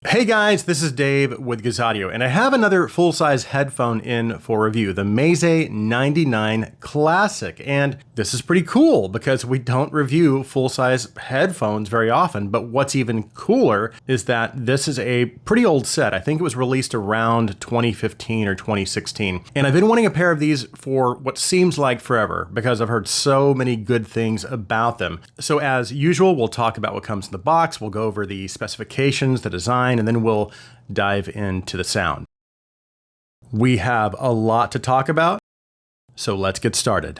Hey guys, this is Dave with Gazaudio, and I have another full-size headphone in for review, the Meze 99 Classic. And this is pretty cool because we don't review full-size headphones very often, but what's even cooler is that this is a pretty old set. I think it was released around 2015 or 2016. And I've been wanting a pair of these for what seems like forever because I've heard so many good things about them. So as usual, we'll talk about what comes in the box, we'll go over the specifications, the design, and then we'll dive into the sound. We have a lot to talk about, so let's get started.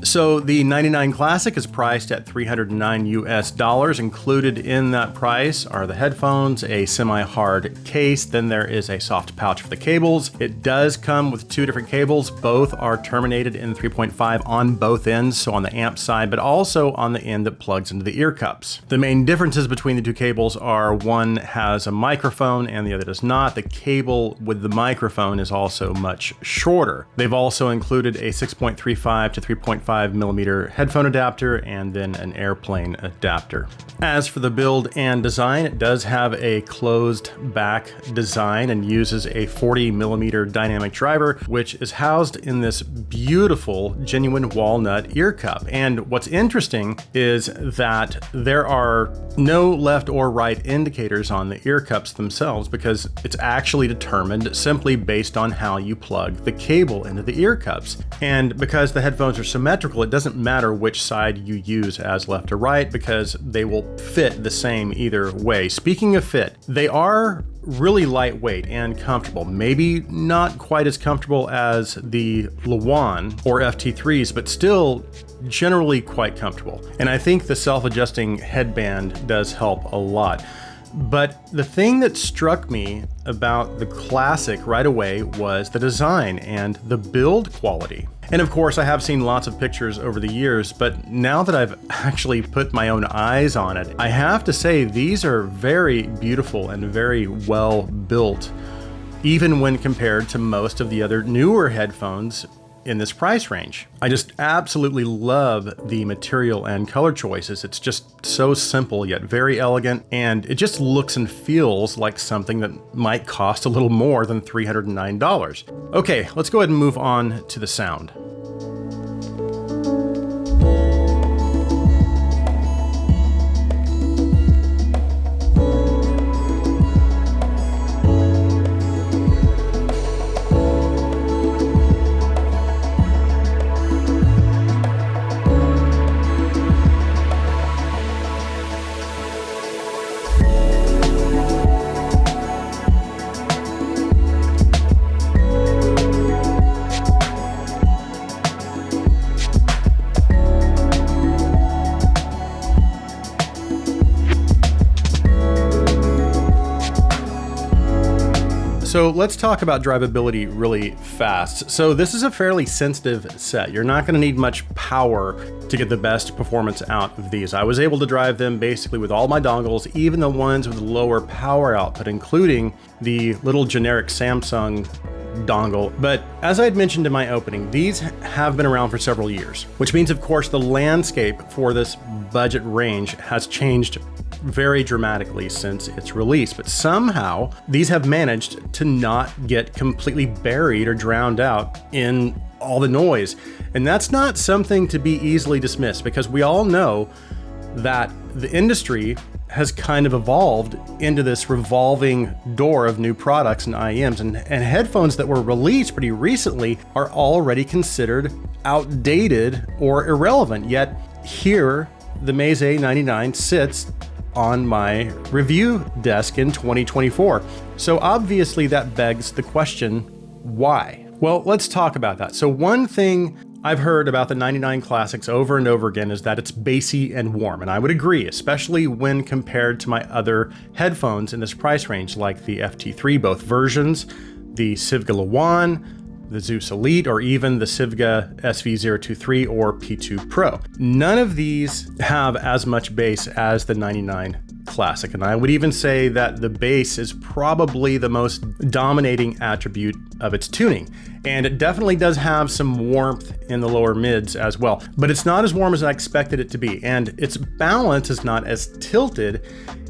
So the 99 Classic is priced at $309 US. Included in that price are the headphones, a semi-hard case, then there is a soft pouch for the cables. It does come with two different cables. Both are terminated in 3.5 on both ends, so on the amp side, but also on the end that plugs into the ear cups. The main differences between the two cables are one has a microphone and the other does not. The cable with the microphone is also much shorter. They've also included a 6.35 to 3.5 millimeter headphone adapter and then an airplane adapter. As for the build and design, it does have a closed back design and uses a 40 millimeter dynamic driver, which is housed in this beautiful genuine walnut ear cup. And what's interesting is that there are no left or right indicators on the ear cups themselves because it's actually determined simply based on how you plug the cable into the ear cups. And because the headphones are symmetrical, it doesn't matter which side you use as left or right because they will fit the same either way. Speaking of fit, they are really lightweight and comfortable. Maybe not quite as comfortable as the Luan or FT3s, but still generally quite comfortable. And I think the self-adjusting headband does help a lot. But the thing that struck me about the Classic right away was the design and the build quality. And of course, I have seen lots of pictures over the years, but now that I've actually put my own eyes on it, I have to say these are very beautiful and very well built, even when compared to most of the other newer headphones in this price range. I just absolutely love the material and color choices. It's just so simple yet very elegant, and it just looks and feels like something that might cost a little more than $309. Okay, let's go ahead and move on to the sound. So let's talk about drivability really fast. So this is a fairly sensitive set. You're not gonna need much power to get the best performance out of these. I was able to drive them basically with all my dongles, even the ones with lower power output, including the little generic Samsung dongle. But as I'd mentioned in my opening, these have been around for several years, which means of course the landscape for this budget range has changed very dramatically since its release, but somehow these have managed to not get completely buried or drowned out in all the noise. And that's not something to be easily dismissed, because we all know that the industry has kind of evolved into this revolving door of new products and IEMs, and headphones that were released pretty recently are already considered outdated or irrelevant. Yet here, the Meze 99 sits on my review desk in 2024. So obviously that begs the question, why? Well, let's talk about that. So one thing I've heard about the 99 Classics over and over again is that it's bassy and warm, and I would agree, especially when compared to my other headphones in this price range, like the FT3, both versions, the Sivga Lawan, the Zeus Elite, or even the Sivga SV023 or P2 Pro. None of these have as much bass as the 99 Classic, and I would even say that the bass is probably the most dominating attribute of its tuning. And it definitely does have some warmth in the lower mids as well, but it's not as warm as I expected it to be, and its balance is not as tilted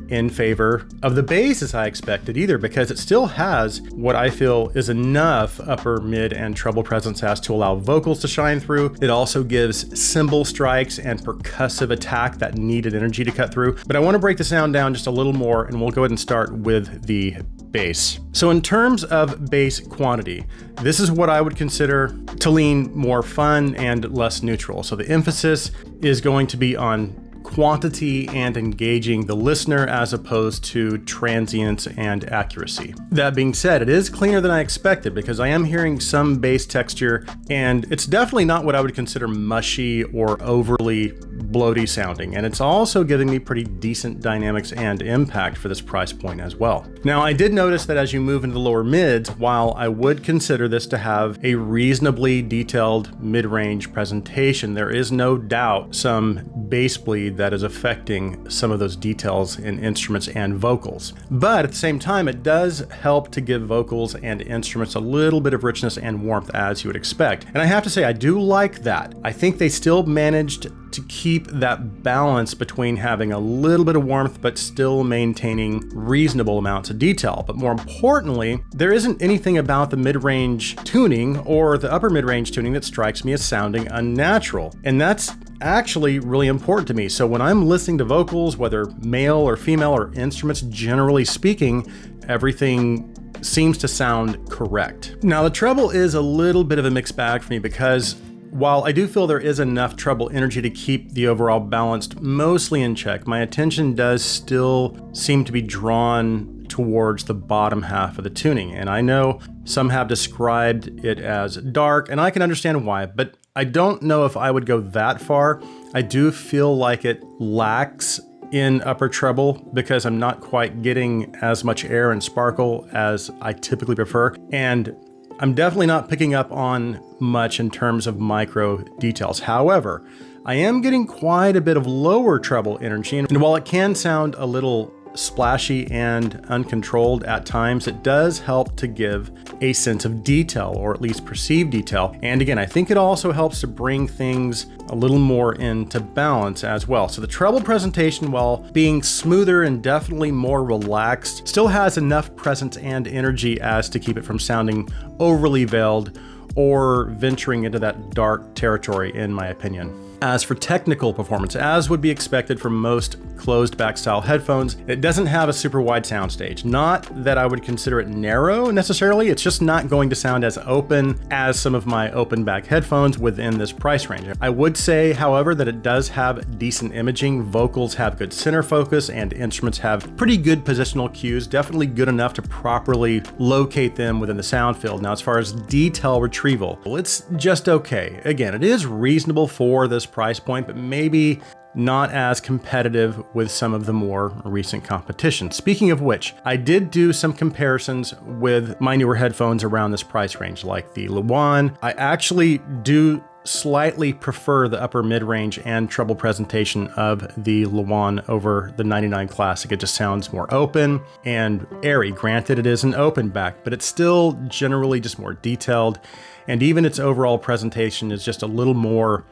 in favor of the bass as I expected either, because it still has what I feel is enough upper, mid, and treble presence as to allow vocals to shine through. It also gives cymbal strikes and percussive attack that needed energy to cut through. But I want to break the sound down just a little more, and we'll go ahead and start with the bass. So in terms of bass quantity, this is what I would consider to lean more fun and less neutral. So the emphasis is going to be on quantity and engaging the listener as opposed to transience and accuracy. That being said, it is cleaner than I expected because I am hearing some bass texture, and it's definitely not what I would consider mushy or overly bloaty sounding, and it's also giving me pretty decent dynamics and impact for this price point as well. Now, I did notice that as you move into the lower mids, while I would consider this to have a reasonably detailed mid-range presentation, there is no doubt some bass bleed that is affecting some of those details in instruments and vocals. But at the same time, it does help to give vocals and instruments a little bit of richness and warmth as you would expect. And I have to say, I do like that. I think they still managed to keep that balance between having a little bit of warmth but still maintaining reasonable amounts of detail. But more importantly, there isn't anything about the mid-range tuning or the upper mid-range tuning that strikes me as sounding unnatural. And that's actually really important to me. So when I'm listening to vocals, whether male or female or instruments, generally speaking, everything seems to sound correct. Now, the treble is a little bit of a mixed bag for me because while I do feel there is enough treble energy to keep the overall balance mostly in check, my attention does still seem to be drawn towards the bottom half of the tuning. And I know some have described it as dark, and I can understand why, but I don't know if I would go that far. I do feel like it lacks in upper treble because I'm not quite getting as much air and sparkle as I typically prefer. And I'm definitely not picking up on much in terms of micro details. However, I am getting quite a bit of lower treble energy, and while it can sound a little splashy and uncontrolled at times, it does help to give a sense of detail, or at least perceived detail. And again, I think it also helps to bring things a little more into balance as well. So the treble presentation, while being smoother and definitely more relaxed, still has enough presence and energy as to keep it from sounding overly veiled or venturing into that dark territory, in my opinion. As for technical performance, as would be expected from most closed back style headphones, it doesn't have a super wide soundstage. Not that I would consider it narrow necessarily, it's just not going to sound as open as some of my open back headphones within this price range. I would say, however, that it does have decent imaging, vocals have good center focus, and instruments have pretty good positional cues, definitely good enough to properly locate them within the sound field. Now, as far as detail retrieval, well, it's just okay. Again, it is reasonable for this price point, but maybe not as competitive with some of the more recent competition. Speaking of which, I did do some comparisons with my newer headphones around this price range, like the Lawan. I actually do slightly prefer the upper mid-range and treble presentation of the Lawan over the 99 Classic. It just sounds more open and airy. Granted, it is an open back, but it's still generally just more detailed, and even its overall presentation is just a little more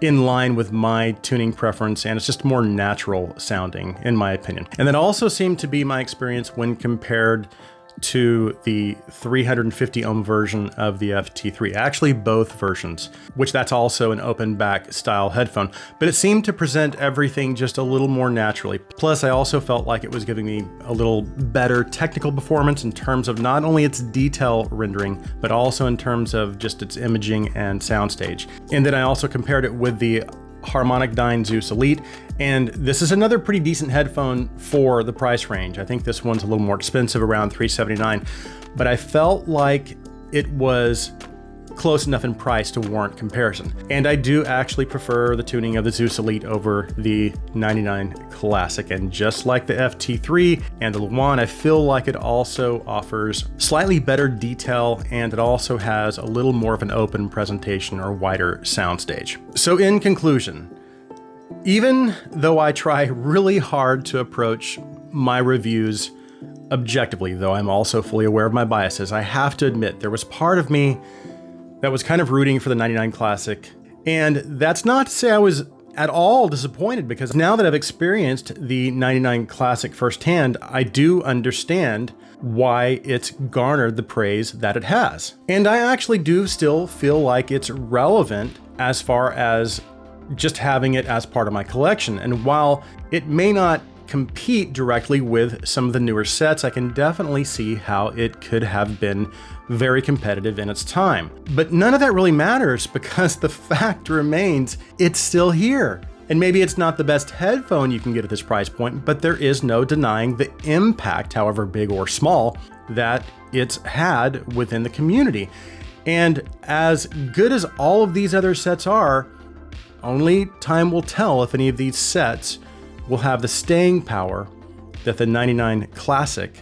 in line with my tuning preference, and it's just more natural sounding, in my opinion. And that also seemed to be my experience when compared to the 350 ohm version of the FT3, actually both versions, which that's also an open back style headphone, but it seemed to present everything just a little more naturally. Plus, I also felt like it was giving me a little better technical performance in terms of not only its detail rendering, but also in terms of just its imaging and soundstage. And then I also compared it with the Harmonic Dyne Zeus Elite, and this is another pretty decent headphone for the price range. I think this one's a little more expensive, around $379, but I felt like it was close enough in price to warrant comparison. And I do actually prefer the tuning of the Zeus Elite over the 99 Classic. And just like the FT3 and the Luan, I feel like it also offers slightly better detail, and it also has a little more of an open presentation or wider soundstage. So in conclusion, even though I try really hard to approach my reviews objectively, though I'm also fully aware of my biases, I have to admit there was part of me that was kind of rooting for the 99 Classic. And that's not to say I was at all disappointed, because now that I've experienced the 99 Classic firsthand, I do understand why it's garnered the praise that it has. And I actually do still feel like it's relevant as far as just having it as part of my collection. And while it may not compete directly with some of the newer sets, I can definitely see how it could have been very competitive in its time. But none of that really matters, because the fact remains, it's still here. And maybe it's not the best headphone you can get at this price point, but there is no denying the impact, however big or small, that it's had within the community. And as good as all of these other sets are, only time will tell if any of these sets will have the staying power that the 99 Classic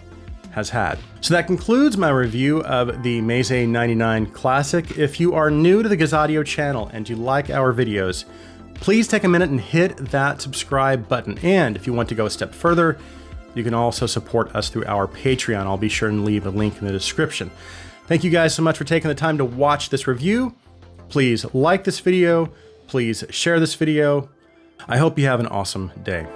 has had. So that concludes my review of the Meze 99 Classic. If you are new to the Gazaudio channel and you like our videos, please take a minute and hit that subscribe button. And if you want to go a step further, you can also support us through our Patreon. I'll be sure and leave a link in the description. Thank you guys so much for taking the time to watch this review. Please like this video. Please share this video. I hope you have an awesome day.